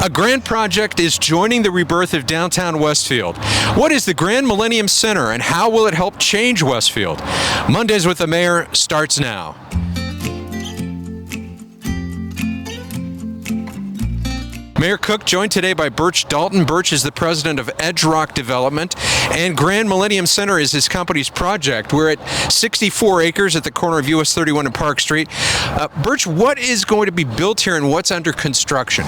A grand project is joining the rebirth of downtown Westfield. What is the Grand Millennium Center and how will it help change Westfield? Mondays with the Mayor starts now. Mayor Cook joined today by Birch. Dalton. Birch is the president of EdgeRock Development, and Grand Millennium Center is his company's project. We're at 64 acres at the corner of US 31 and Park Street. Birch, what is going to be built here and what's under construction?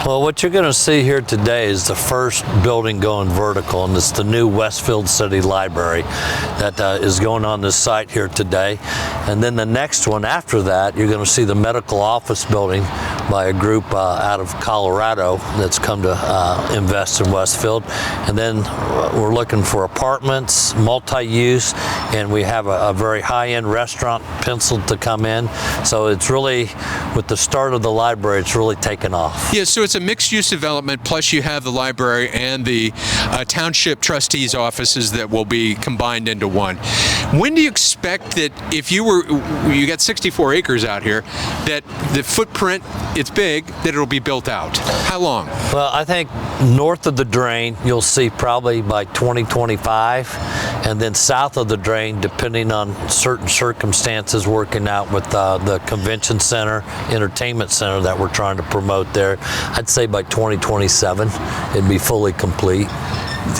Well, what you're going to see here today is the first building going vertical, and it's the new Westfield City Library that is going on this site here today. And then the next one after that, you're going to see the medical office building by a group out of Colorado that's come to invest in Westfield. And then we're looking for apartments, multi-use, and we have a very high-end restaurant penciled to come in. So it's really, with the start of the library, it's really taken off. Yeah, so it's a mixed-use development, plus you have the library and the township trustees' offices that will be combined into one. When do you expect that, if you got 64 acres out here, that the footprint, it's big, that it'll be built out? How long? Well, I think north of the drain, you'll see probably by 2025, and then south of the drain, depending on certain circumstances working out with the convention center, entertainment center that we're trying to promote there, I'd say by 2027, it'd be fully complete.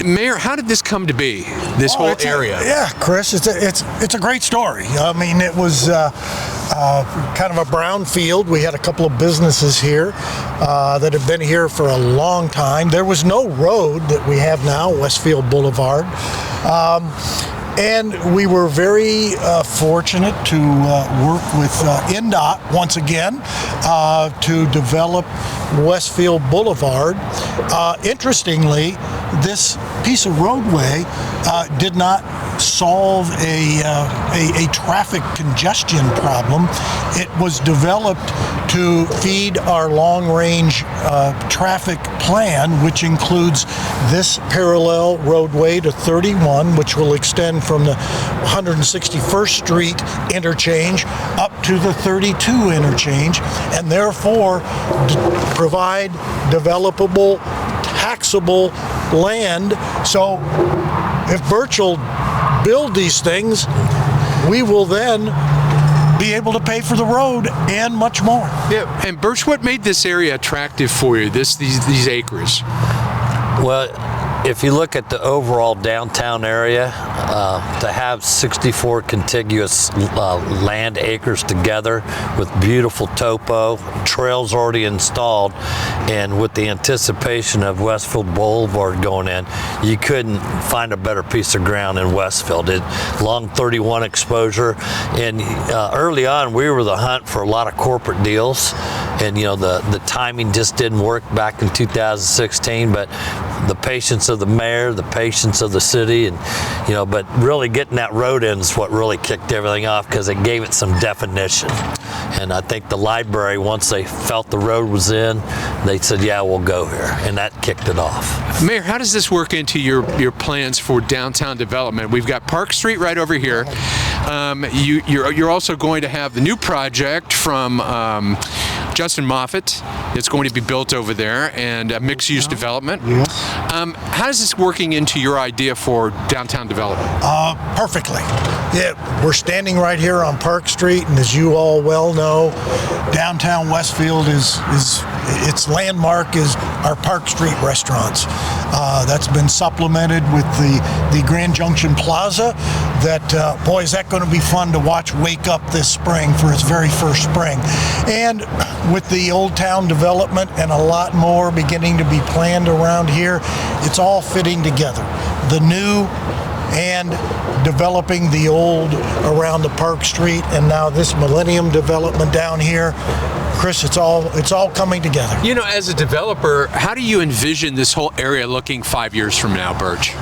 Mayor, how did this come to be, this whole area? Yeah, Chris, it's a great story. I mean, it was kind of a brown field. We had a couple of businesses here that have been here for a long time. There was no road that we have now, Westfield Boulevard. And we were very fortunate to work with NDOT once again to develop Westfield Boulevard. Interestingly, this piece of roadway did not solve a traffic congestion problem. It was developed to feed our long-range traffic plan, which includes this parallel roadway to 31, which will extend from the 161st Street interchange up to the 32 interchange, and therefore provide developable, taxable land. So if Birch will build these things, we will then be able to pay for the road and much more. Yeah, and Birch, what made this area attractive for you, these acres? Well, if you look at the overall downtown area, to have 64 contiguous land acres together with beautiful topo, trails already installed, and with the anticipation of Westfield Boulevard going in, you couldn't find a better piece of ground in Westfield. Long 31 exposure, and early on we were the hunt for a lot of corporate deals, and the timing just didn't work back in 2016, but the patience of the mayor, the patience of the city, and but really getting that road in is what really kicked everything off, because it gave it some definition. And I think the library, once they felt the road was in, they said, yeah, we'll go here, and that kicked it off. Mayor, how does this work into your plans for downtown development? We've got Park Street right over here. You're also going to have the new project from Justin Moffett. It's going to be built over there, and a mixed-use development. Yeah. How is this working into your idea for downtown development? Perfectly. Yeah, we're standing right here on Park Street, and as you all well know, downtown Westfield is its landmark is our Park Street restaurants. That's been supplemented with the Grand Junction Plaza. That boy, is that going to be fun to watch wake up this spring for its very first spring. And with the Old Town development and a lot more beginning to be planned around here, it's all fitting together. The new and developing the old around the Park Street, and now this Millennium development down here. Chris, it's all coming together. As a developer, how do you envision this whole area looking 5 years from now, Birch?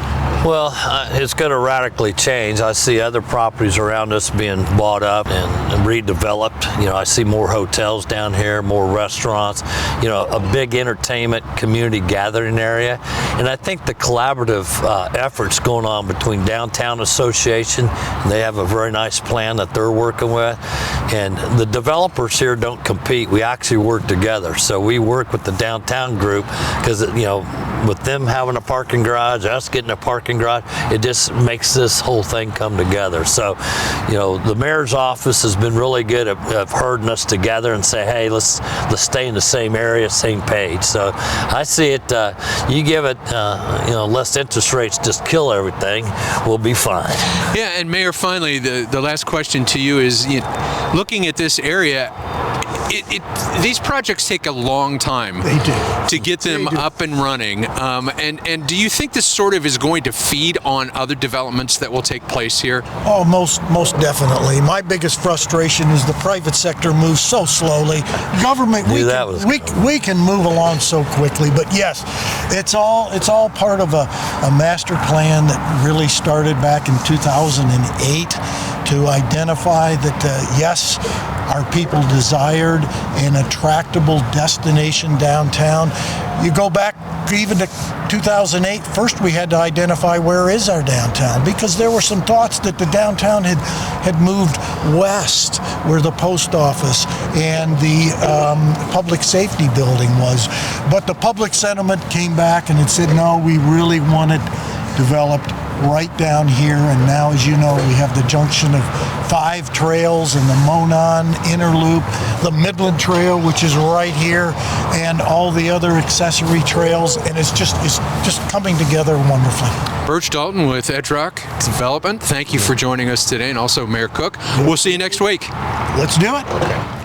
Well, it's going to radically change. I see other properties around us being bought up and redeveloped, I see more hotels down here, more restaurants, a big entertainment community gathering area. And I think the collaborative efforts going on between Downtown Association, they have a very nice plan that they're working with. And the developers here don't compete. We actually work together. So we work with the downtown group because, with them having a parking garage, us getting a parking garage, it just makes this whole thing come together. So, the mayor's office has been really good at herding us together and say, hey, let's stay in the same area, same page. So I see it, you give it, less interest rates just kill everything, we'll be fine. Yeah, and Mayor, finally, the last question to you is, looking at this area, these projects take a long time to get them up and running. And do you think this sort of is going to feed on other developments that will take place here? Oh, most definitely. My biggest frustration is the private sector moves so slowly. Government, we can move along so quickly. But yes, it's all part of a master plan that really started back in 2008 to identify that yes, our people desired an attractable destination downtown. You go back even to 2008, first we had to identify where is our downtown, because there were some thoughts that the downtown had moved west where the post office and the public safety building was. But the public sentiment came back and it said, no, we really want it developed right down here. And now, as you know, we have the junction of 5 trails and the Monon Inner Loop, the Midland Trail, which is right here, and all the other accessory trails, and it's just coming together wonderfully. Birch Dalton with EdgeRock Development, thank you for joining us today, and also Mayor Cook. We'll see you next week. Let's do it.